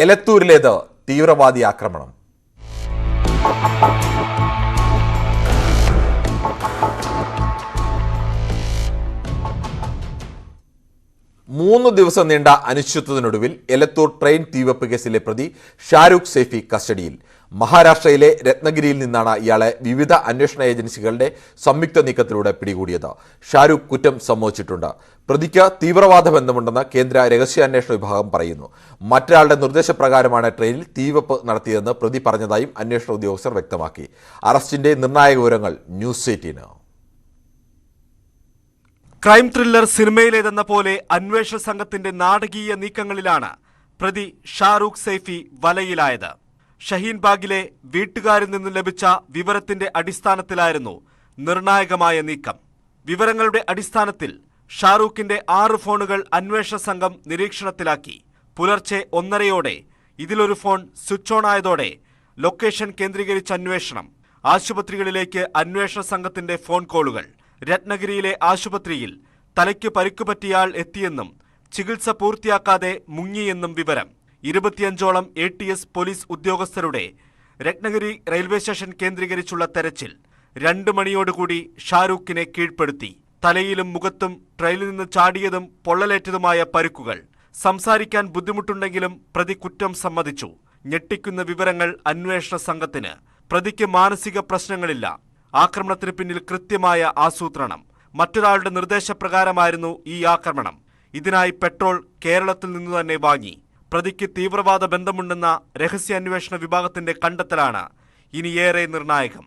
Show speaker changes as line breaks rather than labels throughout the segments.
എലത്തൂരിലേത് തീവ്രവാദി ആക്രമണം. മൂന്ന് ദിവസം നീണ്ട അനിശ്ചിതത്വത്തിനൊടുവിൽ എലത്തൂർ ട്രെയിൻ തീവെപ്പ് കേസിലെ പ്രതി ഷാരൂഖ് സൈഫി കസ്റ്റഡിയിൽ. മഹാരാഷ്ട്രയിലെ രത്നഗിരിയിൽ നിന്നാണ് ഇയാളെ വിവിധ അന്വേഷണ ഏജൻസികളുടെ സംയുക്ത നീക്കത്തിലൂടെ പിടികൂടിയത്. ഷാരൂഖ് കുറ്റം സമ്മതിച്ചിട്ടുണ്ട്. പ്രതിക്ക് തീവ്രവാദ ബന്ധമുണ്ടെന്ന് കേന്ദ്ര രഹസ്യാന്വേഷണ വിഭാഗം പറയുന്നു. മറ്റൊരാളുടെ നിർദ്ദേശപ്രകാരമാണ് ട്രെയിനിൽ തീവെപ്പ് നടത്തിയതെന്ന് പ്രതി പറഞ്ഞതായും അന്വേഷണ ഉദ്യോഗസ്ഥർ വ്യക്തമാക്കി. അറസ്റ്റിന്റെ നിർണായക വിവരങ്ങൾ ന്യൂസ് 18.
ക്രൈം ത്രില്ലർ സിനിമയിലേതെന്ന പോലെ അന്വേഷണ സംഘത്തിന്റെ നാടകീയ നീക്കങ്ങളിലാണ് പ്രതി ഷാരൂഖ് സൈഫി വലയിലായത്. ഷഹീൻബാഗിലെ വീട്ടുകാരിൽ നിന്നും ലഭിച്ച വിവരത്തിന്റെ അടിസ്ഥാനത്തിലായിരുന്നു നിർണായകമായ നീക്കം. വിവരങ്ങളുടെ അടിസ്ഥാനത്തിൽ ഷാരൂഖിന്റെ 6 ഫോണുകൾ അന്വേഷണ സംഘം നിരീക്ഷണത്തിലാക്കി. പുലർച്ചെ 1:30 ഇതിലൊരു ഫോൺ സ്വിച്ച് ഓൺ ആയതോടെ ലൊക്കേഷൻ കേന്ദ്രീകരിച്ച അന്വേഷണം. ആശുപത്രികളിലേക്ക് അന്വേഷണ സംഘത്തിന്റെ ഫോൺ കോളുകൾ. രത്നഗിരിയിലെ ആശുപത്രിയിൽ തലയ്ക്ക് പരിക്കുപറ്റിയാൾ എത്തിയെന്നും ചികിത്സ പൂർത്തിയാക്കാതെ മുങ്ങിയെന്നും വിവരം. 25ഓളം ATS പോലീസ് ഉദ്യോഗസ്ഥരുടെ രത്നഗിരി റെയിൽവേ സ്റ്റേഷൻ കേന്ദ്രീകരിച്ചുള്ള തെരച്ചിൽ 2 മണിയോടുകൂടി ഷാരൂഖിനെ കീഴ്പ്പെടുത്തി. തലയിലും മുഖത്തും ട്രെയിനിൽ നിന്ന് ചാടിയതും പൊള്ളലേറ്റതുമായ പരുക്കുകൾ. സംസാരിക്കാൻ ബുദ്ധിമുട്ടുണ്ടെങ്കിലും പ്രതി കുറ്റം സമ്മതിച്ചു. ഞെട്ടിക്കുന്ന വിവരങ്ങൾ അന്വേഷണ സംഘത്തിന്. പ്രതിക്ക് മാനസിക പ്രശ്നങ്ങളില്ല. ആക്രമണത്തിന് പിന്നിൽ കൃത്യമായ ആസൂത്രണം. മറ്റൊരാളുടെ നിർദ്ദേശപ്രകാരമായിരുന്നു ഈ ആക്രമണം. ഇതിനായി പെട്രോൾ കേരളത്തിൽ നിന്നു തന്നെ വാങ്ങി. പ്രതിക്ക് തീവ്രവാദ ബന്ധമുണ്ടെന്ന രഹസ്യാന്വേഷണ വിഭാഗത്തിന്റെ കണ്ടെത്തലാണ് ഇനിയേറെ നിർണായകം.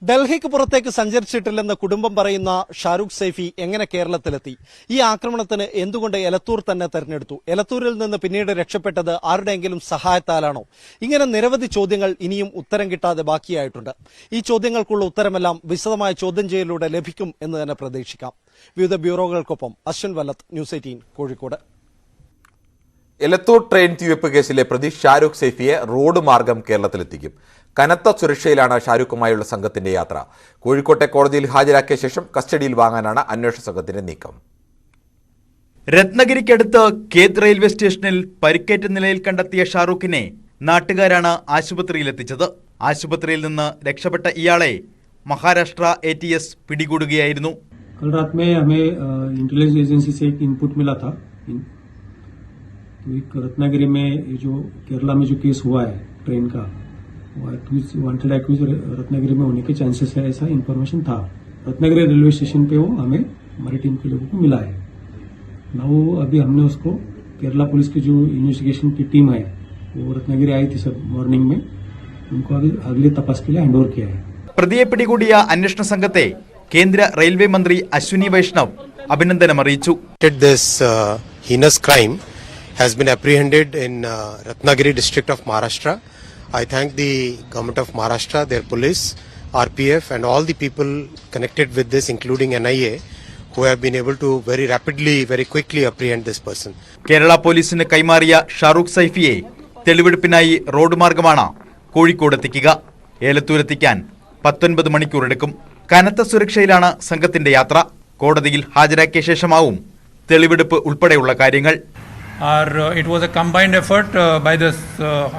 ഡൽഹിക്ക് പുറത്തേക്ക് സഞ്ചരിച്ചിട്ടില്ലെന്ന് കുടുംബം പറയുന്ന ഷാരൂഖ് സൈഫി എങ്ങനെ കേരളത്തിലെത്തി? ഈ ആക്രമണത്തിന് എന്തുകൊണ്ട് എലത്തൂർ തന്നെ തെരഞ്ഞെടുത്തു? എലത്തൂരിൽ നിന്ന് പിന്നീട് രക്ഷപ്പെട്ടത് ആരുടെയെങ്കിലും സഹായത്താലാണോ? ഇങ്ങനെ നിരവധി ചോദ്യങ്ങൾ ഇനിയും ഉത്തരം കിട്ടാതെ ബാക്കിയായിട്ടുണ്ട്. ഈ ചോദ്യങ്ങൾക്കുള്ള ഉത്തരമെല്ലാം വിശദമായ ചോദ്യം ചെയ്യലിലൂടെ ലഭിക്കും എന്ന് തന്നെ പ്രതീക്ഷിക്കാം. വിവിധ ബ്യൂറോകൾക്കൊപ്പം അശ്വിൻ വല്ലത്ത്, ന്യൂസ് 18 കോഴിക്കോട്.
എലത്തൂർ ട്രെയിൻ തീവെപ്പ് കേസിലെ പ്രതി ഷാരൂഖ് സൈഫിയെ റോഡ് മാർഗം കേരളത്തിലെത്തിക്കും. കനത്ത സുരക്ഷയിലാണ് ഷാരൂഖുമായുള്ള സംഘത്തിന്റെ യാത്ര. കോഴിക്കോട്ടെ കോടതിയിൽ ഹാജരാക്കിയ ശേഷം കസ്റ്റഡിയിൽ വാങ്ങാനാണ് അന്വേഷണ സംഘത്തിന്റെ നീക്കം.
രത്നഗിരിക്കടുത്ത് കേത് റെയിൽവേ സ്റ്റേഷനിൽ പരിക്കേറ്റ നിലയിൽ കണ്ടെത്തിയ ഷാരൂഖിനെ നാട്ടുകാരാണ് ആശുപത്രിയിലെത്തിച്ചത്. ആശുപത്രിയിൽ നിന്ന് രക്ഷപ്പെട്ട ഇയാളെ മഹാരാഷ്ട്ര ATS പിടികൂടുകയായിരുന്നു.
कल रात में हमें इंटेलिजेंस एजेंसी से एक इनपुट मिला था. तो रत्नागिरी में जो केरला में जो केस हुआ है ट्रेन का, वांटेड एक्यूज रत्नागिरी में होने के चांसेस है, ऐसा इन्फॉर्मेशन था. रत्नागिरी रेलवे स्टेशन पे वो हमें हमारी टीम के लोगों को मिला है. ना वो अभी हमने उसको केरला पुलिस की जो इन्वेस्टिगेशन की टीम है वो रत्नागिरी आई थी सब मॉर्निंग में, उनको अभी अगले तपास के लिए हैंड ओवर किया है.
പ്രതിയെ പിടികൂടിയ അന്വേഷണ സംഘത്തെ കേന്ദ്ര റെയിൽവേ മന്ത്രി അശ്വിനി വൈഷ്ണവ് അഭിനന്ദനം അറിയിച്ചു.
This heinous crime has been apprehended in Ratnagiri district of Maharashtra. I thank the government of Maharashtra, their police, RPF and all the people connected with this, including NIA, who have been able to very rapidly, very quickly apprehend this person.
Kerala പോലീസിന് കൈമാറിയ Shahrukh സൈഫിയെ തെളിവെടുപ്പിനായി road മാർഗമാണ് കോഴിക്കോടെത്തിക്കുക. ഏലത്തൂരെത്തിക്കാൻ 19 മണിക്കൂർ എടുക്കും. കനത്ത സുരക്ഷയിലാണ് സംഘത്തിന്റെ യാത്ര. കോടതിയിൽ ഹാജരാക്കിയ ശേഷമാവും തെളിവെടുപ്പ് ഉൾപ്പെടെയുള്ള കാര്യങ്ങൾ.
It was a combined effort by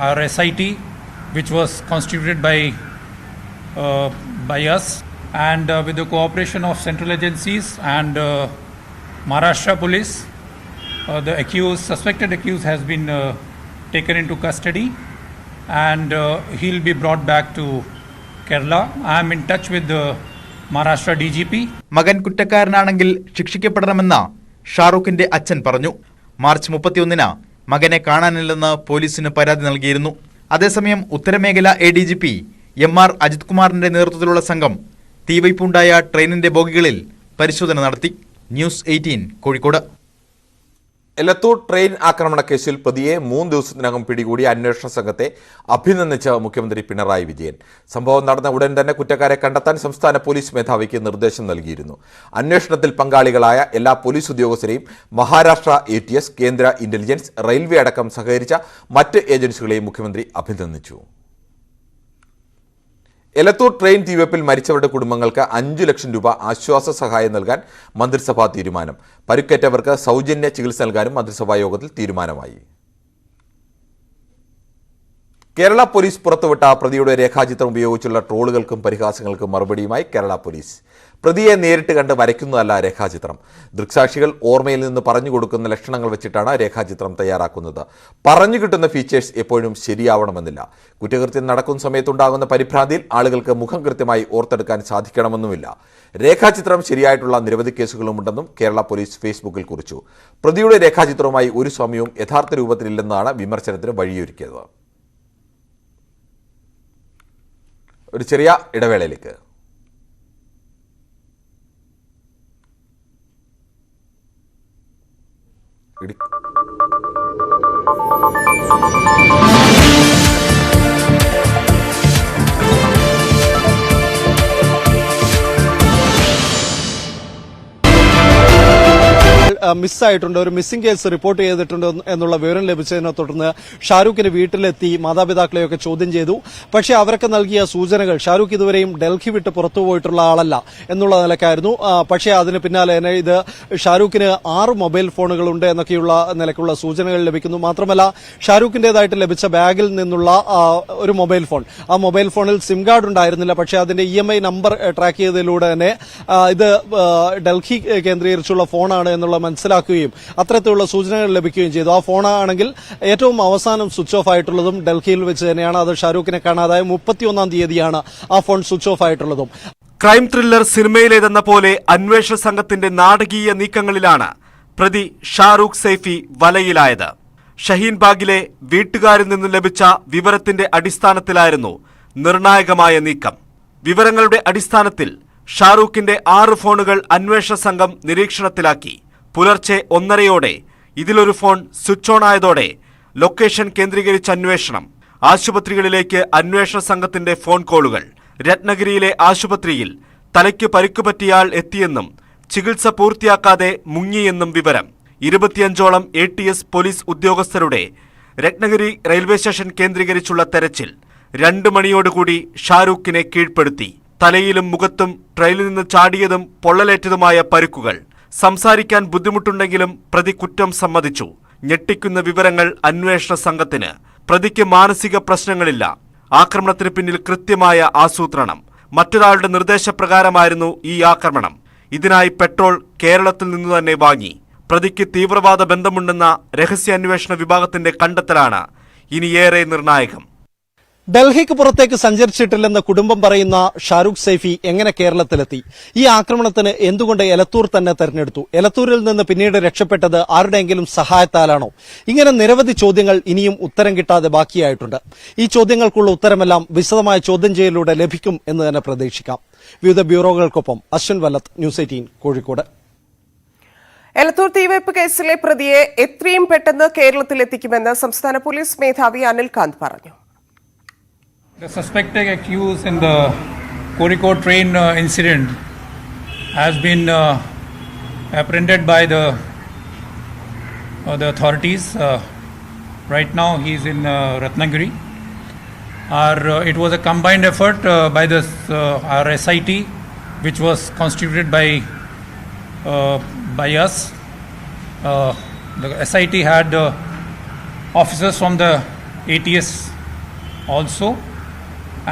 our SIT, which was constituted by us, and with the cooperation of central agencies and Maharashtra police. The suspected accused has been taken into custody, and he'll be brought back to Kerala. I am in touch with the Maharashtra DGP.
മകൻ കുറ്റക്കാരനാണെങ്കിൽ ശിക്ഷിക്കപ്പെടണമെന്ന് ഷാരൂഖിന്റെ അച്ഛൻ പറഞ്ഞു. March 31 മകനെ കാണാനില്ലെന്ന് പോലീസിന് പരാതി നൽകിയിരുന്നു. അതേസമയം ഉത്തരമേഖല ADGP MR Ajith കുമാറിന്റെ നേതൃത്വത്തിലുള്ള സംഘം തീവയ്പുണ്ടായ ട്രെയിനിന്റെ ബോഗികളിൽ പരിശോധന നടത്തി. ന്യൂസ് 18 കോഴിക്കോട്.
എലത്തൂർ ട്രെയിൻ ആക്രമണ കേസിൽ പ്രതിയെ 3 ദിവസത്തിനകം പിടികൂടിയ അന്വേഷണ സംഘത്തെ അഭിനന്ദിച്ച മുഖ്യമന്ത്രി പിണറായി വിജയൻ. സംഭവം നടന്ന ഉടൻ തന്നെ കുറ്റക്കാരെ കണ്ടെത്താൻ സംസ്ഥാന പോലീസ് മേധാവിക്ക് നിർദ്ദേശം നൽകിയിരുന്നു. അന്വേഷണത്തിൽ പങ്കാളികളായ എല്ലാ പോലീസ് ഉദ്യോഗസ്ഥരെയും മഹാരാഷ്ട്ര ATS, കേന്ദ്ര ഇന്റലിജൻസ്, റെയിൽവേ അടക്കം സഹകരിച്ച മറ്റ് ഏജൻസികളെയും മുഖ്യമന്ത്രി അഭിനന്ദിച്ചു. എലത്തൂർ ട്രെയിൻ തീവെപ്പിൽ മരിച്ചവരുടെ കുടുംബങ്ങൾക്ക് 5 ലക്ഷം രൂപ ആശ്വാസ സഹായം നൽകാൻ മന്ത്രിസഭാ തീരുമാനം. പരിക്കേറ്റവർക്ക് സൗജന്യ ചികിത്സ നൽകാനും മന്ത്രിസഭാ യോഗത്തിൽ തീരുമാനമായി. കേരള പോലീസ് പുറത്തുവിട്ട പ്രതിയുടെ രേഖാചിത്രം ഉപയോഗിച്ചുള്ള ട്രോളുകൾക്കും പരിഹാസങ്ങൾക്കും മറുപടിയുമായി കേരള പോലീസ്. പ്രതിയെ നേരിട്ട് കണ്ട് വരയ്ക്കുന്നതല്ല രേഖാചിത്രം. ദൃക്സാക്ഷികൾ ഓർമ്മയിൽ നിന്ന് പറഞ്ഞു കൊടുക്കുന്ന ലക്ഷണങ്ങൾ വെച്ചിട്ടാണ് രേഖാചിത്രം തയ്യാറാക്കുന്നത്. പറഞ്ഞു കിട്ടുന്ന ഫീച്ചേഴ്സ് എപ്പോഴും ശരിയാവണമെന്നില്ല. കുറ്റകൃത്യം നടക്കുന്ന സമയത്തുണ്ടാകുന്ന പരിഭ്രാന്തിയിൽ ആളുകൾക്ക് മുഖം കൃത്യമായി ഓർത്തെടുക്കാൻ സാധിക്കണമെന്നുമില്ല. രേഖാചിത്രം ശരിയായിട്ടുള്ള നിരവധി കേസുകളുമുണ്ടെന്നും കേരള പോലീസ് ഫേസ്ബുക്കിൽ കുറിച്ചു. പ്രതിയുടെ രേഖാചിത്രവുമായി ഒരു സമയവും യഥാർത്ഥ രൂപത്തിലില്ലെന്നാണ് വിമർശനത്തിന് വഴിയൊരുക്കിയത്. ഒരു ചെറിയ ഇടവേളയിലേക്ക്.
മിസ്സായിട്ടുണ്ട്, ഒരു മിസ്സിംഗ് കേസ് റിപ്പോർട്ട് ചെയ്തിട്ടുണ്ട് എന്നുള്ള വിവരം ലഭിച്ചതിനെ തുടർന്ന് ഷാരൂഖിന്റെ വീട്ടിലെത്തി മാതാപിതാക്കളെയൊക്കെ ചോദ്യം ചെയ്തു. പക്ഷേ അവരൊക്കെ നൽകിയ സൂചനകൾ ഷാരൂഖ് ഇതുവരെയും ഡൽഹി വിട്ട് പുറത്തുപോയിട്ടുള്ള ആളല്ല എന്നുള്ള നിലക്കായിരുന്നു. പക്ഷേ അതിന് പിന്നാലെ തന്നെ ഇത് ഷാരൂഖിന് 6 മൊബൈൽ ഫോണുകളുണ്ട് എന്നൊക്കെയുള്ള നിലക്കുള്ള സൂചനകൾ ലഭിക്കുന്നു. മാത്രമല്ല ഷാരൂഖിന്റേതായിട്ട് ലഭിച്ച ബാഗിൽ നിന്നുള്ള ഒരു മൊബൈൽ ഫോൺ, ആ മൊബൈൽ ഫോണിൽ സിം കാർഡ് ഉണ്ടായിരുന്നില്ല. പക്ഷേ അതിന്റെ EMI നമ്പർ ട്രാക്ക് ചെയ്തതിലൂടെ തന്നെ ഇത് ഡൽഹി കേന്ദ്രീകരിച്ചുള്ള ഫോണാണ് എന്നുള്ള മനസ്സിലാക്കുകയും അത്തരത്തിലുള്ള സൂചനകൾ ലഭിക്കുകയും ചെയ്തു. ആ ഫോണാണെങ്കിൽ ഏറ്റവും അവസാനം സ്വിച്ച് ഓഫ് ആയിട്ടുള്ളതും ഡൽഹിയിൽ വെച്ച് തന്നെയാണ്. അത് ഷാരൂഖിനെ കാണാതായ 31-ാം തീയതിയാണ് ആ ഫോൺ സ്വിച്ച് ഓഫ് ആയിട്ടുള്ളതും.
ക്രൈം ത്രില്ലർ സിനിമയിലേതെന്ന പോലെ അന്വേഷണ സംഘത്തിന്റെ നാടകീയ നീക്കങ്ങളിലാണ് പ്രതി ഷാരൂഖ് സൈഫി വലയിലായത്. ഷഹീൻബാഗിലെ വീട്ടുകാരിൽ നിന്ന് ലഭിച്ച വിവരത്തിന്റെ അടിസ്ഥാനത്തിലായിരുന്നു നിർണായകമായ നീക്കം. വിവരങ്ങളുടെ അടിസ്ഥാനത്തിൽ ഷാരൂഖിന്റെ 6 ഫോണുകൾ അന്വേഷണ സംഘം നിരീക്ഷണത്തിലാക്കി. പുലർച്ചെ 1:30 ഇതിലൊരു ഫോൺ സ്വിച്ച് ഓൺ ആയതോടെ ലൊക്കേഷൻ കേന്ദ്രീകരിച്ച അന്വേഷണം. ആശുപത്രികളിലേക്ക് അന്വേഷണ സംഘത്തിന്റെ ഫോൺ കോളുകൾ. രത്നഗിരിയിലെ ആശുപത്രിയിൽ തലയ്ക്ക് പരിക്കുപറ്റിയാൽ എത്തിയെന്നും ചികിത്സ പൂർത്തിയാക്കാതെ മുങ്ങിയെന്നും വിവരം. 25ഓളം ATS പോലീസ് ഉദ്യോഗസ്ഥരുടെ രത്നഗിരി റെയിൽവേ സ്റ്റേഷൻ കേന്ദ്രീകരിച്ചുള്ള തെരച്ചിൽ. 2 മണിയോടുകൂടി ഷാരൂഖിനെ കീഴ്പ്പെടുത്തി. തലയിലും മുഖത്തും ട്രെയിനിൽ നിന്ന് ചാടിയതും പൊള്ളലേറ്റതുമായ പരുക്കുകൾ. സംസാരിക്കാൻ ബുദ്ധിമുട്ടുണ്ടെങ്കിലും പ്രതി കുറ്റം സമ്മതിച്ചു. ഞെട്ടിക്കുന്ന വിവരങ്ങൾ അന്വേഷണ സംഘത്തിന്. പ്രതിക്ക് മാനസിക പ്രശ്നങ്ങളില്ല. ആക്രമണത്തിന് പിന്നിൽ കൃത്യമായ ആസൂത്രണം. മറ്റൊരാളുടെ നിർദ്ദേശപ്രകാരമായിരുന്നു ഈ ആക്രമണം. ഇതിനായി പെട്രോൾ കേരളത്തിൽ നിന്നു തന്നെ വാങ്ങി. പ്രതിക്ക് തീവ്രവാദ ബന്ധമുണ്ടെന്ന രഹസ്യാന്വേഷണ വിഭാഗത്തിന്റെ കണ്ടെത്തലാണ് ഇനിയേറെ നിർണായകം.
ഡൽഹിക്ക് പുറത്തേക്ക് സഞ്ചരിച്ചിട്ടില്ലെന്ന് കുടുംബം പറയുന്ന ഷാരൂഖ് സൈഫി എങ്ങനെ കേരളത്തിലെത്തി? ഈ ആക്രമണത്തിന് എന്തുകൊണ്ട് എലത്തൂർ തന്നെ തെരഞ്ഞെടുത്തു? എലത്തൂരിൽ നിന്ന് പിന്നീട് രക്ഷപ്പെട്ടത് ആരുടെയെങ്കിലും സഹായത്താലാണോ? ഇങ്ങനെ നിരവധി ചോദ്യങ്ങൾ ഇനിയും ഉത്തരം കിട്ടാതെ ബാക്കിയായിട്ടുണ്ട്. ഈ ചോദ്യങ്ങൾക്കുള്ള ഉത്തരമെല്ലാം വിശദമായ ചോദ്യം ചെയ്യലിലൂടെ ലഭിക്കും എന്ന് തന്നെ പ്രതീക്ഷിക്കാം. വിവിധ ബ്യൂറോകൾക്കൊപ്പം അശ്വിൻ വല്ലത്ത്, ന്യൂസ് 18 കോഴിക്കോട്.
എലത്തൂർ തീവെപ്പ് കേസിലെ പ്രതിയെ എത്രയും പെട്ടെന്ന് കേരളത്തിലെത്തിക്കുമെന്ന് സംസ്ഥാന പോലീസ് മേധാവി അനിൽകാന്ത് പറഞ്ഞു.
The suspected accused in the Kozhikode train incident has been apprehended by the authorities. Right now he is in Ratnagiri. It was a combined effort by our SIT, which was constituted by us. The SIT had officers from the ATS also.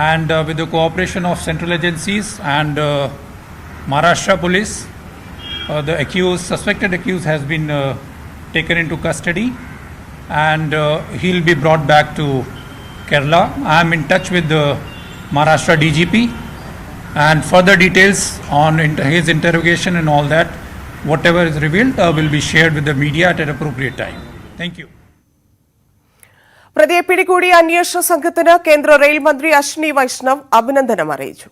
And with the cooperation of central agencies and Maharashtra police, the suspected accused has been taken into custody and he'll be brought back to Kerala. I am in touch with the Maharashtra DGP and further details on his interrogation and all that, whatever is revealed will be shared with the media at an appropriate time. Thank you.
പ്രതിയെ പിടികൂടിയ അന്വേഷണ സംഘത്തിന് കേന്ദ്ര rail മന്ത്രി അശ്വിനി വൈഷ്ണവ് അഭിനന്ദനം അറിയിച്ചു.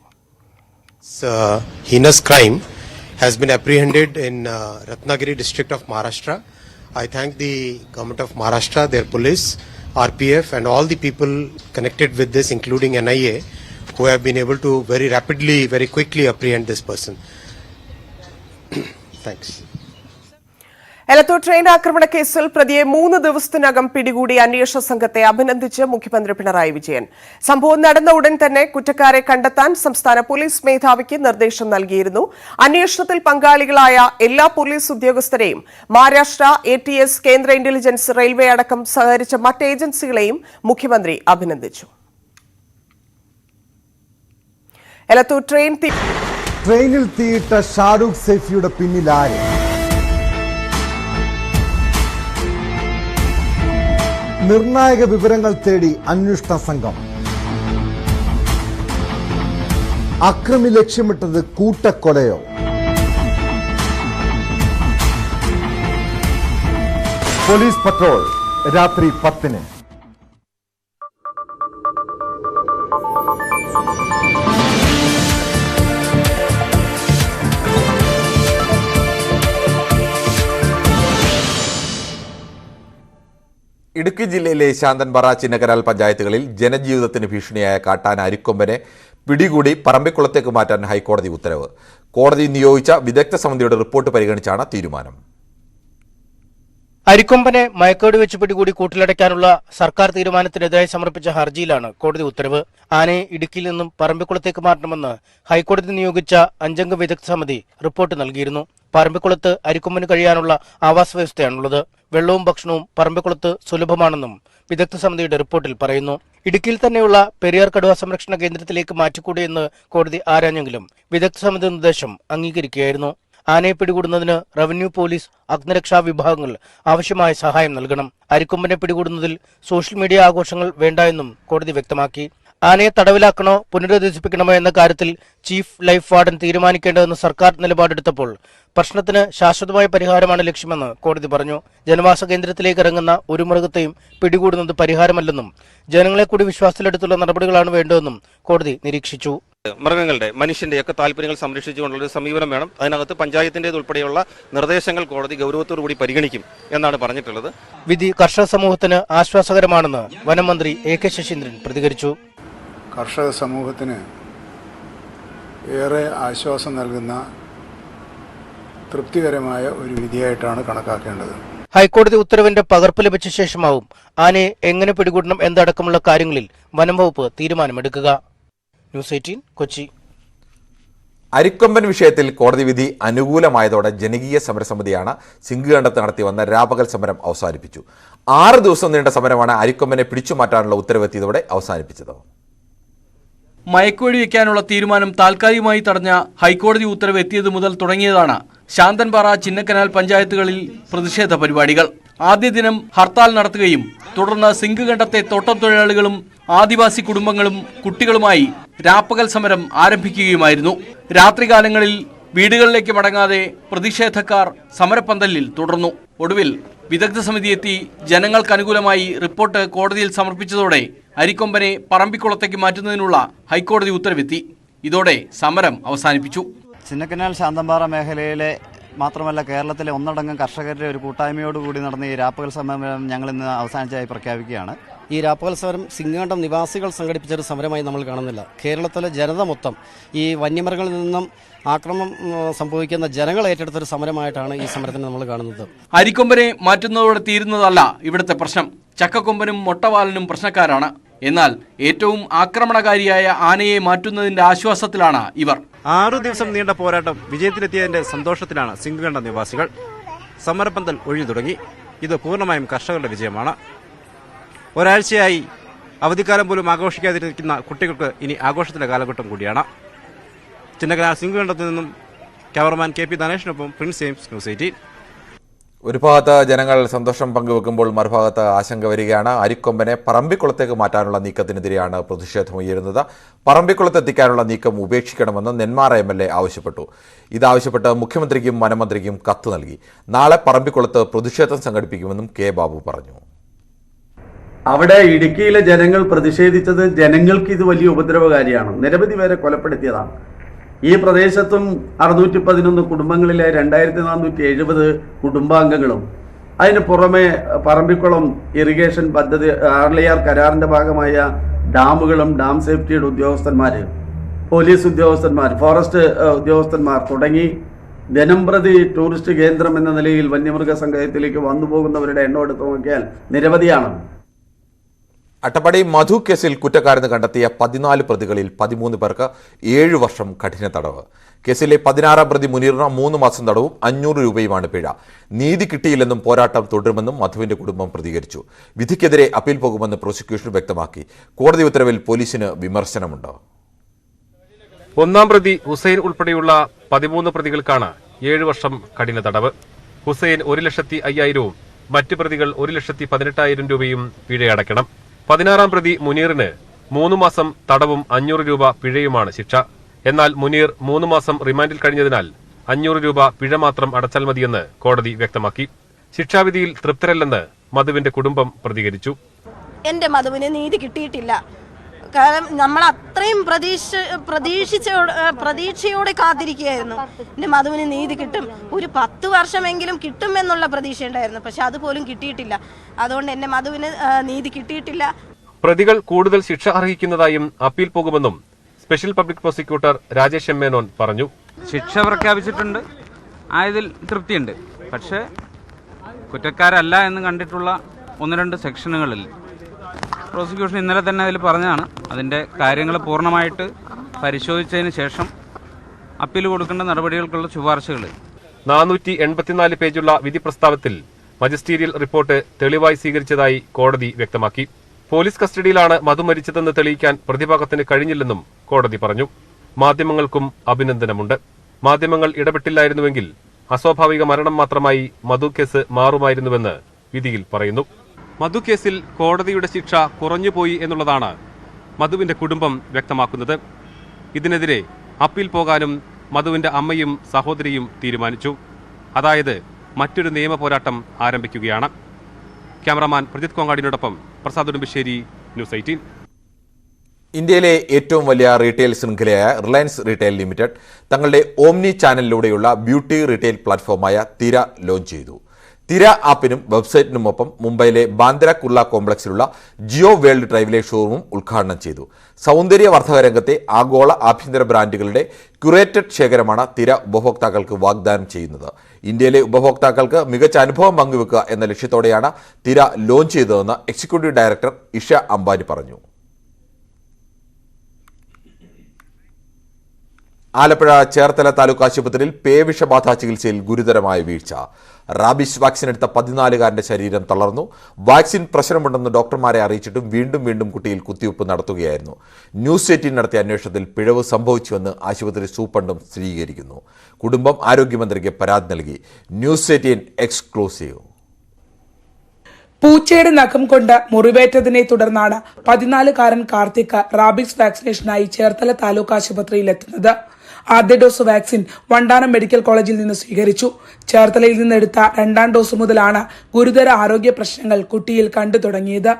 Heinous crime has been apprehended in Ratnagiri district of Maharashtra. I thank the government of Maharashtra, their police, RPF and all the people connected with this, including NIA, who have been able to very rapidly, very quickly apprehend this person. Thanks.
Elathur train ആക്രമണ കേസിൽ പ്രതിയെ 3 ദിവസത്തിനകം പിടികൂടി അന്വേഷണ സംഘത്തെ അഭിനന്ദിച്ച് മുഖ്യമന്ത്രി പിണറായി വിജയൻ. സംഭവം നടന്ന ഉടൻ തന്നെ കുറ്റക്കാരെ കണ്ടെത്താൻ സംസ്ഥാന പോലീസ് മേധാവിക്ക് നിർദ്ദേശം നൽകിയിരുന്നു. അന്വേഷണത്തിൽ പങ്കാളികളായ എല്ലാ പോലീസ് ഉദ്യോഗസ്ഥരെയും മഹാരാഷ്ട്ര, ATS, കേന്ദ്ര ഇന്റലിജൻസ്, റെയിൽവേ അടക്കം സഹകരിച്ച മറ്റ് ഏജൻസികളെയും മുഖ്യമന്ത്രി അഭിനന്ദിച്ചു. എലത്തൂർ
ട്രെയിനിൽ തീയിട്ട ഷാരൂഖ് സൈഫിയുടെ പിന്നിൽ ആര്? നിർണായക വിവരങ്ങൾ തേടി അന്വേഷണ സംഘം. അക്രമി ലക്ഷ്യമിട്ടത് കൂട്ടക്കൊലയോ? പോലീസ് പട്രോൾ രാത്രി 10-ന്.
ഇടുക്കി ജില്ലയിലെ ശാന്തൻപാറ, ചിന്നക്കനാൽ പഞ്ചായത്തുകളിൽ ജനജീവിതത്തിന് ഭീഷണിയായ കാട്ടാന അരിക്കൊമ്പനെ പിടികൂടി പറമ്പിക്കുളത്തേക്ക് മാറ്റാൻ ഹൈക്കോടതി ഉത്തരവ്. കോടതി നിയോഗിച്ച വിദഗ്ധ സമിതിയുടെ റിപ്പോർട്ട് പരിഗണിച്ചാണ് തീരുമാനം.
അരിക്കൊമ്പനെ മയക്കേട് വെച്ച് പിടികൂടി കൂട്ടിലടയ്ക്കാനുള്ള സർക്കാർ തീരുമാനത്തിനെതിരായി സമർപ്പിച്ച ഹർജിയിലാണ് കോടതി ഉത്തരവ്. ആനയെ ഇടുക്കിയിൽ നിന്നും പറമ്പിക്കുളത്തേക്ക് മാറ്റണമെന്ന് ഹൈക്കോടതി നിയോഗിച്ച 5-അംഗ വിദഗ്ധ സമിതി റിപ്പോർട്ട് നൽകിയിരുന്നു. പറമ്പിക്കുളത്ത് അരിക്കൊമ്പന് കഴിയാനുള്ള ആവാസ വ്യവസ്ഥയാണുള്ളത്. വെള്ളവും ഭക്ഷണവും പറമ്പിക്കുളത്ത് സുലഭമാണെന്നും വിദഗ്ധ സമിതിയുടെ റിപ്പോർട്ടിൽ പറയുന്നു. ഇടുക്കിയിൽ തന്നെയുള്ള പെരിയാർ കടുവ സംരക്ഷണ കേന്ദ്രത്തിലേക്ക് മാറ്റിക്കൂടിയെന്ന് കോടതി ആരാഞ്ഞെങ്കിലും വിദഗ്ധ സമിതി നിർദ്ദേശം അംഗീകരിക്കുകയായിരുന്നു. ആനയെ പിടികൂടുന്നതിന് റവന്യൂ, പോലീസ്, അഗ്നിരക്ഷാ വിഭാഗങ്ങൾ ആവശ്യമായ സഹായം നൽകണം. അരിക്കൊമ്പനെ പിടികൂടുന്നതിൽ സോഷ്യൽ മീഡിയ ആഘോഷങ്ങൾ വേണ്ട എന്നും കോടതി വ്യക്തമാക്കി. ആനയെ തടവിലാക്കണോ പുനരധിവസിപ്പിക്കണമോ എന്ന കാര്യത്തിൽ ചീഫ് ലൈഫ് വാർഡൻ തീരുമാനിക്കേണ്ടതെന്ന് സർക്കാർ നിലപാടെടുത്തപ്പോൾ പ്രശ്നത്തിന് ശാശ്വതമായ പരിഹാരമാണ് ലക്ഷ്യമെന്ന് കോടതി പറഞ്ഞു. ജനവാസ കേന്ദ്രത്തിലേക്ക് ഇറങ്ങുന്ന ഒരു മൃഗത്തെയും പിടികൂടുന്നത് പരിഹാരമല്ലെന്നും ജനങ്ങളെ കൂടി വിശ്വാസത്തിലെടുത്തുള്ള നടപടികളാണ് വേണ്ടതെന്നും കോടതി നിരീക്ഷിച്ചു.
മൃഗങ്ങളുടെ, മനുഷ്യന്റെയൊക്കെ താല്പര്യങ്ങൾ സംരക്ഷിച്ചുകൊണ്ടുള്ള സമീപനം വേണം. അതിനകത്ത് പഞ്ചായത്തിൻ്റെതുൾപ്പെടെയുള്ള നിർദ്ദേശങ്ങൾ കോടതി ഗൗരവത്തോടുകൂടി പരിഗണിക്കും എന്നാണ് പറഞ്ഞിട്ടുള്ളത്.
വിധി കർഷക സമൂഹത്തിന് ആശ്വാസകരമാണെന്ന് വനം മന്ത്രി AK ശശീന്ദ്രൻ പ്രതികരിച്ചു.
കർഷക സമൂഹത്തിന് ഏറെ ആശ്വാസം നൽകുന്ന തൃപ്തികരമായ ഒരു വിധിയായിട്ടാണ് കണക്കാക്കേണ്ടത്.
ഹൈക്കോടതി ഉത്തരവിന്റെ പകർപ്പ് ലഭിച്ച ശേഷമാവും ആനയെ എങ്ങനെ പിടികൂടണം എന്നടക്കമുള്ള കാര്യങ്ങളിൽ വനം വകുപ്പ് തീരുമാനമെടുക്കുക. ന്യൂസ് 18 കൊച്ചി.
അരിക്കൊമ്പൻ വിഷയത്തിൽ കോടതി വിധി അനുകൂലമായതോടെ ജനകീയ സമരസമിതിയാണ് സിംഗുകണ്ടത്ത് നടത്തിവന്ന രാപകൽ സമരം അവസാനിപ്പിച്ചു. 6 ദിവസം നീണ്ട സമരമാണ് അരിക്കൊമ്പനെ പിടിച്ചുമാറ്റാനുള്ള ഉത്തരവെത്തിയതോടെ അവസാനിപ്പിച്ചത്.
മയക്കുവെടി വയ്ക്കാനുള്ള തീരുമാനം താൽക്കാലികമായി തടഞ്ഞ ഹൈക്കോടതി ഉത്തരവ് എത്തിയത് മുതൽ തുടങ്ങിയതാണ് ശാന്തൻപാറ, ചിന്നക്കനാൽ പഞ്ചായത്തുകളിൽ പ്രതിഷേധ പരിപാടികൾ. ആദ്യ ദിനം ഹർത്താൽ നടത്തുകയും തുടർന്ന് സിംഗുകണ്ടത്തെ തോട്ടം തൊഴിലാളികളും ആദിവാസി കുടുംബങ്ങളും കുട്ടികളുമായി രാപ്പകൽ സമരം ആരംഭിക്കുകയുമായിരുന്നു. രാത്രികാലങ്ങളിൽ വീടുകളിലേക്ക് മടങ്ങാതെ പ്രതിഷേധക്കാർ സമരപ്പന്തലിൽ തുടർന്നു. ഒടുവിൽ വിദഗ്ധ സമിതി എത്തി ജനങ്ങൾക്ക് അനുകൂലമായി റിപ്പോർട്ട് കോടതിയിൽ സമർപ്പിച്ചതോടെ അരിക്കൊമ്പനെ പറമ്പിക്കുളത്തേക്ക് മാറ്റുന്നതിനുള്ള ഹൈക്കോടതി ഉത്തരവെത്തി. ഇതോടെ സമരം അവസാനിപ്പിച്ചു.
ചിന്നക്കനാൽ ശാന്തൻപാറ മേഖലയിലെ മാത്രമല്ല കേരളത്തിലെ ഒന്നടങ്കം കർഷകരുടെ ഒരു കൂട്ടായ്മയോടുകൂടി നടന്ന ഈ രാപ്പകൽ സമരം ഞങ്ങൾ ഇന്ന് അവസാനിച്ചതായി പ്രഖ്യാപിക്കുകയാണ്.
ഈ രാപ്പകൽ സമരം സിംഗുകണ്ടം നിവാസികൾ സംഘടിപ്പിച്ചൊരു സമരമായി നമ്മൾ കാണുന്നില്ല. കേരളത്തിലെ ജനത മൊത്തം ഈ വന്യമൃഗങ്ങളിൽ നിന്നും ആക്രമണം സംഭവിക്കുന്ന ജനങ്ങൾ ഏറ്റെടുത്തൊരു സമരമായിട്ടാണ് ഈ സമരത്തിന് നമ്മൾ കാണുന്നത്.
അരിക്കൊമ്പനെ മാറ്റുന്നതോടെ തീരുന്നതല്ല ഇവിടുത്തെ പ്രശ്നം. ചക്കക്കൊമ്പനും മൊട്ടവാലനും പ്രശ്നക്കാരാണ്. എന്നാൽ ഏറ്റവും ആക്രമണകാരിയായ ആനയെ മാറ്റുന്നതിന്റെ ആശ്വാസത്തിലാണ് ഇവർ.
6 ദിവസം നീണ്ട പോരാട്ടം വിജയത്തിലെത്തിയതിന്റെ സന്തോഷത്തിലാണ് സിംഗുകണ്ട നിവാസികൾ. സമരപ്പന്തൽ ഒഴിഞ്ഞു തുടങ്ങി. ഇത് പൂർണ്ണമായും കർഷകരുടെ വിജയമാണ്. ഒരാഴ്ചയായി അവധിക്കാലം പോലും ആഘോഷിക്കാതിരിക്കുന്ന കുട്ടികൾക്ക് ഇനി ആഘോഷത്തിന്റെ കാലഘട്ടം കൂടിയാണ്. ചിന്നക്കനാൽ സിംഗുകണ്ടത്തിൽ നിന്നും ക്യാമറമാൻ KP ധനേഷിനൊപ്പം പ്രിൻസ് ജെയിംസ്, ന്യൂസ് 18.
ഒരു ഭാഗത്ത് ജനങ്ങൾ സന്തോഷം പങ്കുവെക്കുമ്പോൾ മറുഭാഗത്ത് ആശങ്ക വരികയാണ്. അരിക്കൊമ്പനെ പറമ്പിക്കുളത്തേക്ക് മാറ്റാനുള്ള നീക്കത്തിനെതിരെയാണ് പ്രതിഷേധമുയരുന്നത്. പറമ്പിക്കുളത്തെത്തിക്കാനുള്ള നീക്കം ഉപേക്ഷിക്കണമെന്ന് നെന്മാറ MLA ആവശ്യപ്പെട്ടു. ഇതാവശ്യപ്പെട്ട് മുഖ്യമന്ത്രിക്കും വനമന്ത്രിക്കും കത്ത് നൽകി. നാളെ പറമ്പിക്കുളത്ത് പ്രതിഷേധം സംഘടിപ്പിക്കുമെന്നും K. ബാബു പറഞ്ഞു.
അവിടെ ഇടുക്കിയിലെ ജനങ്ങൾ പ്രതിഷേധിച്ചത് ജനങ്ങൾക്ക് ഇത് വലിയ ഉപദ്രവകാരിയാണ്. നിരവധി പേരെ കൊലപ്പെടുത്തിയതാണ്. ഈ പ്രദേശത്തും 611 കുടുംബങ്ങളിലെ 2470 കുടുംബാംഗങ്ങളും അതിന് പുറമെ പറമ്പിക്കുളം ഇറിഗേഷൻ പദ്ധതി, ആർലിയാർ കരാറിന്റെ ഭാഗമായ ഡാമുകളും ഡാം സേഫ്റ്റിയുടെ ഉദ്യോഗസ്ഥന്മാർ, പോലീസ് ഉദ്യോഗസ്ഥന്മാർ, ഫോറസ്റ്റ് ഉദ്യോഗസ്ഥന്മാർ തുടങ്ങി ദിനംപ്രതി ടൂറിസ്റ്റ് കേന്ദ്രം എന്ന നിലയിൽ വന്യമൃഗ സങ്കേതത്തിലേക്ക് വന്നു പോകുന്നവരുടെ എണ്ണം എടുത്തു നോക്കിയാൽ നിരവധിയാണ്.
അട്ടപ്പാടി മധു കേസിൽ കുറ്റക്കാരെന്ന് കണ്ടെത്തിയ 14 പ്രതികളിൽ 13 പേർക്ക് 7 വർഷം കഠിന തടവ്. കേസിലെ 16-ാം പ്രതി മുനീറിന് 3 മാസം തടവും 500 രൂപയുമാണ് പിഴ. നീതി കിട്ടിയില്ലെന്നും പോരാട്ടം തുടരുമെന്നും മധുവിന്റെ കുടുംബം പ്രതികരിച്ചു. വിധിക്കെതിരെ അപ്പീൽ പോകുമെന്ന് പ്രോസിക്യൂഷൻ വ്യക്തമാക്കി. കോടതി ഉത്തരവിൽ പോലീസിന് വിമർശനമുണ്ട്.
1-ാം പ്രതി ഹുസൈൻ ഉൾപ്പെടെയുള്ള 13 പ്രതികൾക്കാണ് 7 വർഷം കഠിന തടവ്. ഹുസൈൻ 1,05,000-ഉം മറ്റ് പ്രതികൾ 1,18,000 രൂപയും പിഴയടയ്ക്കണം. 16-ാം പ്രതി മുനീറിന് 3 മാസം തടവും 500 രൂപ പിഴയുമാണ് ശിക്ഷ. എന്നാൽ മുനീർ 3 മാസം റിമാൻഡിൽ കഴിഞ്ഞതിനാൽ 500 രൂപ പിഴ മാത്രം അടച്ചാൽ മതിയെന്ന് കോടതി വ്യക്തമാക്കി. ശിക്ഷാവിധിയിൽ തൃപ്തരല്ലെന്ന് മധുവിന്റെ കുടുംബം പ്രതികരിച്ചു.
എന്റെ മധുവിന് നീതി കിട്ടിയിട്ടില്ല. കാരണം നമ്മൾ അത്രയും പ്രതീക്ഷയോടെ കാത്തിരിക്കുകയായിരുന്നു. എന്റെ മധുവിന് നീതി കിട്ടും, ഒരു 10 വർഷമെങ്കിലും കിട്ടുമെന്നുള്ള പ്രതീക്ഷ ഉണ്ടായിരുന്നു. പക്ഷെ അതുപോലും കിട്ടിയിട്ടില്ല. അതുകൊണ്ട് എന്റെ മധുവിന് നീതി കിട്ടിയിട്ടില്ല.
പ്രതികൾ കൂടുതൽ ശിക്ഷ അർഹിക്കുന്നതായും അപ്പീൽ പോകുമെന്നും special public prosecutor Rajesh M Menon പറഞ്ഞു.
ശിക്ഷ പ്രഖ്യാപിച്ചിട്ടുണ്ട്, ആയതിൽ തൃപ്തിയുണ്ട്. പക്ഷേ കുറ്റക്കാരല്ല എന്ന് കണ്ടിട്ടുള്ള 1-2 സെക്ഷനുകളിൽ പ്രോസിക്യൂഷൻ ഇന്നലെ തന്നെ അതിൽ പറഞ്ഞതാണ്. അതിൻ്റെ കാര്യങ്ങൾ പൂർണ്ണമായിട്ട് പരിശോധിച്ചതിന് ശേഷം അപ്പീൽ കൊടുക്കേണ്ട നടപടികൾക്കുള്ള ശുപാർശകൾ.
484 പേജുള്ള വിധി പ്രസ്താവത്തിൽ മജിസ്റ്റീരിയൽ റിപ്പോർട്ട് തെളിവായി സ്വീകരിച്ചതായി കോടതി വ്യക്തമാക്കി. പോലീസ് കസ്റ്റഡിയിലാണ് മധു മരിച്ചതെന്ന് തെളിയിക്കാൻ പ്രതിഭാഗത്തിന് കഴിഞ്ഞില്ലെന്നും കോടതി പറഞ്ഞു. മാധ്യമങ്ങൾക്കും അഭിനന്ദനമുണ്ട്. മാധ്യമങ്ങൾ ഇടപെട്ടില്ലായിരുന്നുവെങ്കിൽ അസ്വാഭാവിക മരണം മാത്രമായി മധു കേസ് മാറുമായിരുന്നുവെന്ന് വിധിയിൽ പറയുന്നു. മധു കേസിൽ കോടതിയുടെ ശിക്ഷ കുറഞ്ഞുപോയി എന്നുള്ളതാണ് മധുവിന്റെ കുടുംബം വ്യക്തമാക്കുന്നത്. ഇതിനെതിരെ അപ്പീൽ പോകാനും മധുവിന്റെ അമ്മയും സഹോദരിയും തീരുമാനിച്ചു. അതായത് മറ്റൊരു നിയമ പോരാട്ടം ആരംഭിക്കുകയാണ്. ക്യാമറാമാൻ പ്രജിത് കോങ്ങാടിനോടൊപ്പം പ്രസാദ് ഉടുമ്പശ്ശേരി, ന്യൂസ് 18.
ഇന്ത്യയിലെ ഏറ്റവും വലിയ റീറ്റെയിൽ ശൃംഖലയായ റിലയൻസ് റീറ്റെയിൽ ലിമിറ്റഡ് തങ്ങളുടെ ഓംനി ചാനലിലൂടെയുള്ള ബ്യൂട്ടി റീറ്റെയിൽ പ്ലാറ്റ്ഫോമായ തിര ലോഞ്ച് ചെയ്തു. തിര ആപ്പിനും വെബ്സൈറ്റിനുമൊപ്പം മുംബൈയിലെ ബാന്ദ്ര കുർള കോംപ്ലക്സിലുള്ള ജിയോ വേൾഡ് ഡ്രൈവിലെ ഷോറൂമും ഉദ്ഘാടനം ചെയ്തു. സൗന്ദര്യവർദ്ധക രംഗത്തെ ആഗോള ആഭ്യന്തര ബ്രാൻഡുകളുടെ ക്യൂറേറ്റഡ് ശേഖരമാണ് തിര ഉപഭോക്താക്കൾക്ക് വാഗ്ദാനം ചെയ്യുന്നത്. ഇന്ത്യയിലെ ഉപഭോക്താക്കൾക്ക് മികച്ച അനുഭവം പങ്കുവെക്കുക എന്ന ലക്ഷ്യത്തോടെയാണ് തിര ലോഞ്ച് ചെയ്തതെന്ന് എക്സിക്യൂട്ടീവ് ഡയറക്ടർ ഇഷ അംബാനി പറഞ്ഞു. ആലപ്പുഴ ചേർത്തല താലൂക്ക് ആശുപത്രിയിൽ പേവിഷബാധ ചികിത്സയിൽ ഗുരുതരമായ വീഴ്ച. റാബിസ് വാക്സിൻ എടുത്ത 14-കാരന്റെ ശരീരം തളർന്നു. വാക്സിൻ പ്രശ്നമുണ്ടെന്ന് ഡോക്ടർമാരെ അറിയിച്ചിട്ടും വീണ്ടും കുട്ടിയിൽ കുത്തിവയ്പ് നടത്തുകയായിരുന്നു. ന്യൂസ് 18 നടത്തിയ അന്വേഷണത്തിൽ പിഴവ് സംഭവിച്ചുവെന്ന് ആശുപത്രി സൂപ്രണ്ടും സ്ഥിരീകരിക്കുന്നു. കുടുംബം ആരോഗ്യമന്ത്രിക്ക് പരാതി നൽകി. News 18 exclusive.
പൂച്ചയുടെ നഖം കൊണ്ട് മുറിവേറ്റതിനെ തുടർന്നാണ് 14-കാരൻ കാർത്തിക് റാബിസ് വാക്സിനേഷനായി ചേർത്തല താലൂക്ക് ആശുപത്രിയിൽ എത്തുന്നത്. ആദ്യ ഡോസ് വാക്സിൻ വണ്ടാനം മെഡിക്കൽ കോളേജിൽ നിന്ന് സ്വീകരിച്ചു. ചേർത്തലയിൽ നിന്ന് എടുത്ത 2ാം ഡോസ് മുതലാണ് ഗുരുതര ആരോഗ്യ പ്രശ്നങ്ങൾ കുട്ടിയിൽ കണ്ടു തുടങ്ങിയത്.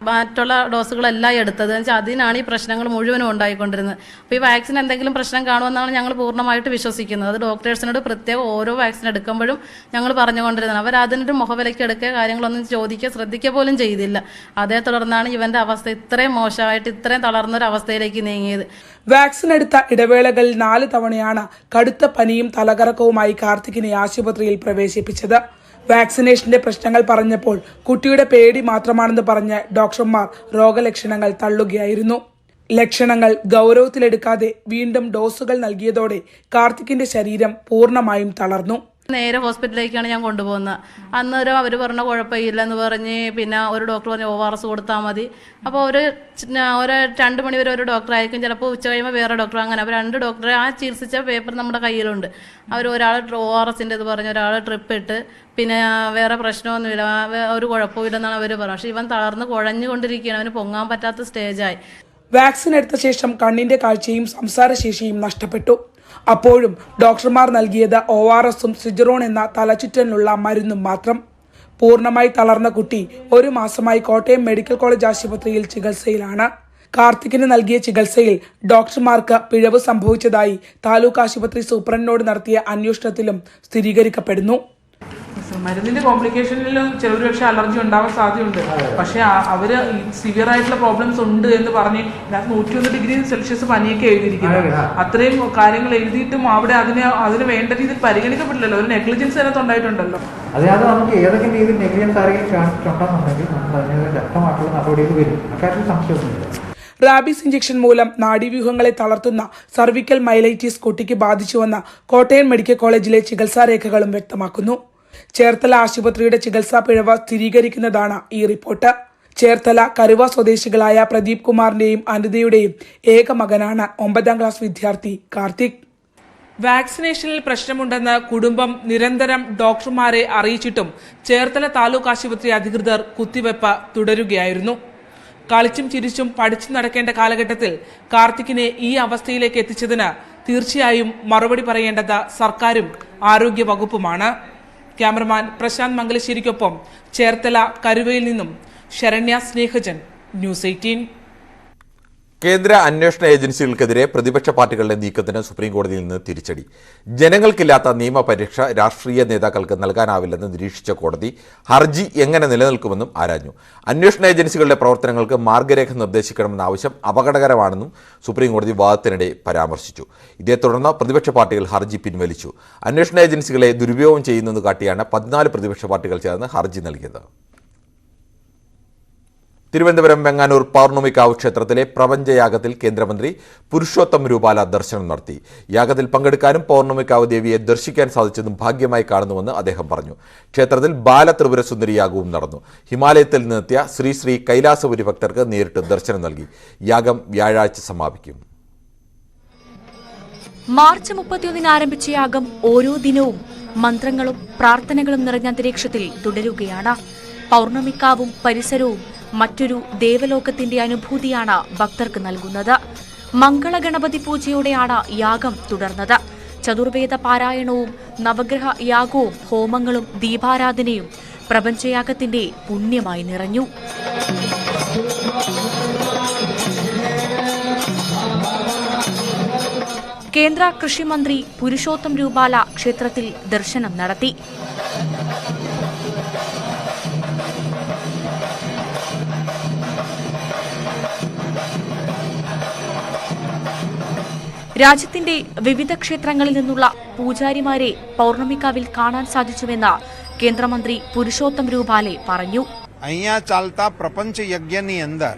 മറ്റുള്ള ഡോസുകളെല്ലാം എടുത്തത് വെച്ചാൽ അതിനാണ് ഈ പ്രശ്നങ്ങൾ മുഴുവനും ഉണ്ടായിക്കൊണ്ടിരുന്നത്. അപ്പോൾ ഈ വാക്സിൻ എന്തെങ്കിലും പ്രശ്നം കാണുമെന്നാണ് ഞങ്ങൾ പൂർണ്ണമായിട്ട് വിശ്വസിക്കുന്നത്. അത് ഡോക്ടേഴ്സിനോട് പ്രത്യേകം ഓരോ വാക്സിൻ എടുക്കുമ്പോഴും ഞങ്ങൾ പറഞ്ഞുകൊണ്ടിരുന്നത്. അവർ അതിനൊരു മുഖവിലയ്ക്ക് എടുക്കുക, കാര്യങ്ങളൊന്നും ചോദിക്കുക, ശ്രദ്ധിക്കുക പോലും ചെയ്തില്ല. അതേ തുടർന്നാണ് ഇവന്റെ അവസ്ഥ ഇത്രയും മോശമായിട്ട് ഇത്രയും തളർന്നൊരു അവസ്ഥയിലേക്ക് നീങ്ങിയത്.
വാക്സിൻ എടുത്ത ഇടവേളകളിൽ 4 തവണയാണ് കടുത്ത പനിയും തലകറക്കവുമായി കാർത്തികിനെ ആശുപത്രിയിൽ പ്രവേശിപ്പിച്ചത്. വാക്സിനേഷന്റെ പ്രശ്നങ്ങൾ പറഞ്ഞപ്പോൾ കുട്ടിയുടെ പേടി മാത്രമാണെന്ന് പറഞ്ഞ് ഡോക്ടർമാർ രോഗലക്ഷണങ്ങൾ തള്ളുകയായിരുന്നു. ലക്ഷണങ്ങൾ ഗൗരവത്തിലെടുക്കാതെ വീണ്ടും ഡോസുകൾ നൽകിയതോടെ കാർത്തികിന്റെ ശരീരം പൂർണ്ണമായും തളർന്നു.
നേരെ ഹോസ്പിറ്റലിലേക്കാണ് ഞാൻ കൊണ്ടുപോകുന്നത്. അന്നേരം അവർ പറഞ്ഞ കുഴപ്പമില്ലെന്ന് പറഞ്ഞ് പിന്നെ ഒരു ഡോക്ടർ പറഞ്ഞ് ORS കൊടുത്താൽ മതി. അപ്പോൾ ഒരു 2 മണി വരെ ഒരു ഡോക്ടറായിരിക്കും, ചിലപ്പോൾ ഉച്ച കഴിയുമ്പോൾ വേറെ ഡോക്ടർ, അങ്ങനെ അവർ 2 ഡോക്ടറെ ആ ചികിത്സിച്ച പേപ്പർ നമ്മുടെ കയ്യിലുണ്ട്. അവർ ഒരാൾ ORSന്റെ ഇത് പറഞ്ഞ് ഒരാൾ ട്രിപ്പ് ഇട്ട് പിന്നെ വേറെ പ്രശ്നമൊന്നുമില്ല, ഒരു കുഴപ്പമില്ലെന്നാണ് അവർ പറഞ്ഞത്. പക്ഷെ ഇവൻ തളർന്ന് കുഴഞ്ഞുകൊണ്ടിരിക്കുകയാണ്, അവന് പൊങ്ങാൻ പറ്റാത്ത സ്റ്റേജായി.
വാക്സിൻ എടുത്ത ശേഷം കണ്ണിന്റെ കാഴ്ചയും സംസാരശേഷിയും നഷ്ടപ്പെട്ടു. അപ്പോഴും ഡോക്ടർമാർ നൽകിയത് ORSഉം സിജറോൺ എന്ന തലചുറ്റലിനുള്ള മരുന്നും മാത്രം. പൂർണ്ണമായി തളർന്ന കുട്ടി 1 മാസമായി കോട്ടയം മെഡിക്കൽ കോളേജ് ആശുപത്രിയിൽ ചികിത്സയിലാണ്. കാർത്തികിന് നൽകിയ ചികിത്സയിൽ ഡോക്ടർമാർക്ക് പിഴവ് സംഭവിച്ചതായി താലൂക്ക് ആശുപത്രി സൂപ്രണ്ടിനോട് നടത്തിയ അന്വേഷണത്തിലും സ്ഥിരീകരിക്കപ്പെടുന്നു. മരുന്നിന്റെ കോംപ്ലിക്കേഷനിലും ചിലർ പക്ഷേ അലർജി ഉണ്ടാവാൻ സാധ്യതയുണ്ട്. പക്ഷേ അവർ സിവിയർ ആയിട്ടുള്ള പ്രോബ്ലംസ് ഉണ്ട് എന്ന് പറഞ്ഞ് 101 ഡിഗ്രി സെൽഷ്യസ് പനിയൊക്കെ എഴുതിയിരിക്കുന്നത്. അത്രയും കാര്യങ്ങൾ എഴുതിയിട്ടും അവിടെ അതിന് വേണ്ട രീതിയിൽ പരിഗണിക്കപ്പെട്ടില്ലല്ലോ. ഒരു നെഗ്ലിജൻസ് അതിനകത്ത് ഉണ്ടായിട്ടുണ്ടല്ലോ.
അതായത് നമുക്ക് ഏതെങ്കിലും രീതിയിൽ നെഗ്ലിജൻസ് ആരെങ്കിലും കാണിച്ചിട്ടുണ്ടെന്നുണ്ടെങ്കിൽ നമ്മൾ അതിന് ശക്തമായിട്ടുള്ള നടപടികൾ വരും. അക്കാര്യത്തിൽ സംശയമൊന്നുമില്ല.
റാബീസ് ഇഞ്ചക്ഷൻ മൂലം നാഡീവ്യൂഹങ്ങളെ തളർത്തുന്ന സർവിക്കൽ മൈലൈറ്റിസ് കുട്ടിക്ക് ബാധിച്ചുവെന്ന കോട്ടയം മെഡിക്കൽ കോളേജിലെ ചികിത്സാരേഖകളും വ്യക്തമാക്കുന്നു. ചേർത്തല ആശുപത്രിയുടെ ചികിത്സാ പിഴവ് സ്ഥിരീകരിക്കുന്നതാണ് ഈ റിപ്പോർട്ട്. ചേർത്തല കരുവ സ്വദേശികളായ പ്രദീപ് കുമാറിന്റെയും അനിതയുടെയും ഏക മകനാണ് 9ാം ക്ലാസ് വിദ്യാർത്ഥി കാർത്തിക്. വാക്സിനേഷനിൽ പ്രശ്നമുണ്ടെന്ന് കുടുംബം നിരന്തരം ഡോക്ടർമാരെ അറിയിച്ചിട്ടും ചേർത്തല താലൂക്ക് ആശുപത്രി അധികൃതർ കുത്തിവെപ്പ് തുടരുകയായിരുന്നു. കളിച്ചും ചിരിച്ചും പഠിച്ചു നടക്കേണ്ട കാലഘട്ടത്തിൽ കാർത്തിക്കിനെ ഈ അവസ്ഥയിലേക്ക് എത്തിച്ചതിന് തീർച്ചയായും മറുപടി പറയേണ്ടത് സർക്കാരും ആരോഗ്യ വകുപ്പുമാണ്. ക്യാമറമാൻ പ്രശാന്ത് മംഗലശ്ശേരിക്കൊപ്പം ചേർത്തല കരുവയിൽ നിന്നും ശരണ്യ സ്നേഹജൻ, ന്യൂസ് 18.
കേന്ദ്ര അന്വേഷണ ഏജൻസികൾക്കെതിരെ പ്രതിപക്ഷ പാർട്ടികളുടെ നീക്കത്തിന് സുപ്രീംകോടതിയിൽ നിന്ന് തിരിച്ചടി. ജനങ്ങൾക്കില്ലാത്ത നിയമപരീക്ഷ രാഷ്ട്രീയ നേതാക്കൾക്ക് നൽകാനാവില്ലെന്ന് നിരീക്ഷിച്ച കോടതി ഹർജി എങ്ങനെ നിലനിൽക്കുമെന്നും ആരാഞ്ഞു. അന്വേഷണ ഏജൻസികളുടെ പ്രവർത്തനങ്ങൾക്ക് മാർഗരേഖ നിർദ്ദേശിക്കണമെന്ന ആവശ്യം അപകടകരമാണെന്നും സുപ്രീംകോടതി വാദത്തിനിടെ പരാമർശിച്ചു. ഇതേ തുടർന്ന് പ്രതിപക്ഷ പാർട്ടികൾ ഹർജി പിൻവലിച്ചു. അന്വേഷണ ഏജൻസികളെ ദുരുപയോഗം ചെയ്യുന്നത് കാട്ടിയാണ് 14 പ്രതിപക്ഷ പാർട്ടികൾ ചേർന്ന് ഹർജി നൽകിയത്. തിരുവനന്തപുരം വെങ്ങാനൂർ പൗർണമിക്കാവ് ക്ഷേത്രത്തിലെ പ്രപഞ്ചയാഗത്തിൽ കേന്ദ്രമന്ത്രി പുരുഷോത്തം രൂപാല ദർശനം നടത്തി. യാഗത്തിൽ പങ്കെടുക്കാനും പൗർണമിക്കാവ് ദേവിയെ ദർശിക്കാൻ സാധിച്ചതും ഭാഗ്യമായി കാണുന്നുവെന്ന് അദ്ദേഹം പറഞ്ഞു. ക്ഷേത്രത്തിൽ ബാലത്രിപുര സുന്ദരി യാഗവും നടന്നു. ഹിമാലയത്തിൽ നിന്നെത്തിയ ശ്രീ കൈലാസപുരി ഭക്തർക്ക് നേരിട്ട് ദർശനം നൽകി. യാഗം വ്യാഴാഴ്ച സമാപിക്കും.
മാർച്ച് 31 ആരംഭിച്ച യാഗം ഓരോ ദിനവും മന്ത്രങ്ങളും പ്രാർത്ഥനകളും നിറഞ്ഞ അന്തരീക്ഷത്തിൽ തുടരുകയാണ്. പൗർണമിക്കാവും പരിസരവും മറ്റൊരു ദേവലോകത്തിന്റെ അനുഭൂതിയാണ് ഭക്തർക്ക് നൽകുന്നത്. മംഗളഗണപതി പൂജയോടെയാണ് യാഗം തുടർന്നത്. ചതുർവേദ പാരായണവും നവഗ്രഹ യാഗവും ഹോമങ്ങളും ദീപാരാധനയും പ്രപഞ്ചയാഗത്തിന്റെ പുണ്യമായി നിറഞ്ഞു. കേന്ദ്ര കൃഷിമന്ത്രി പുരുഷോത്തം രൂപാല ക്ഷേത്രത്തിൽ ദർശനം നടത്തി. രാജ്യത്തിന്റെ വിവിധ ക്ഷേത്രങ്ങളിൽ നിന്നുള്ള പൂജാരിമാരെ പൗർണമിക്കാവിൽ കാണാൻ സാധിച്ചുവെന്ന് കേന്ദ്രമന്ത്രി പുരുഷോത്തം രൂപാലെ പറഞ്ഞു.
અહીંયા ચાલતા પ્રપંચ યજ્ઞની અંદર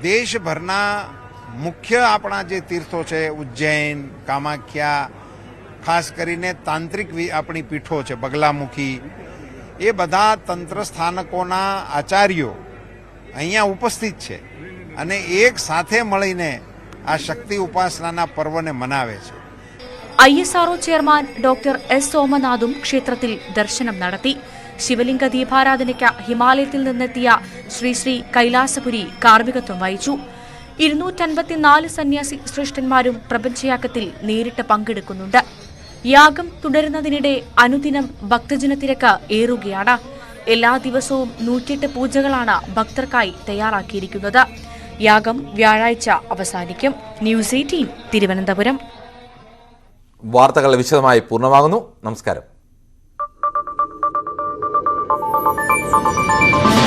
દેશભરના મુખ્ય આપણા જે તીર્થો છે ઉજ્જૈન, કામાખ્યા, ખાસ કરીને તાંત્રિક આપણી પીઠો છે બગલામુખી, એ બધા તંત્ર સ્થાનકોના આચાર્યો અહીંયા ઉપસ્થિત છે અને એક સાથે મળીને આ શક્તિ ઉપાસનાના પર્વને મનાવે છે.
ISRO chairman doctor S. സോമനാഥും ക്ഷേത്രത്തിൽ ദർശനം നടത്തി. ശിവലിംഗ ദീപാരാധനയ്ക്ക് ഹിമാലയത്തിൽ നിന്നെത്തിയ ശ്രീ കൈലാസപുരി കാർമ്മികത്വം വഹിച്ചു. 254 സന്യാസി ശ്രേഷ്ഠന്മാരും പ്രപഞ്ചയാഗത്തിൽ നേരിട്ട് പങ്കെടുക്കുന്നുണ്ട്. യാഗം തുടരുന്നതിനിടെ അനുദിനം ഭക്തജനത്തിരക്ക് ഏറുകയാണ്. എല്ലാ ദിവസവും 108 പൂജകളാണ് ഭക്തർക്കായി തയ്യാറാക്കിയിരിക്കുന്നത്. യാഗം വ്യാഴാഴ്ച അവസാനിക്കും. ന്യൂസ് 18 തിരുവനന്തപുരം.
വാർത്തകൾ വിശദമായി പൂർണ്ണമാകുന്നു. നമസ്കാരം.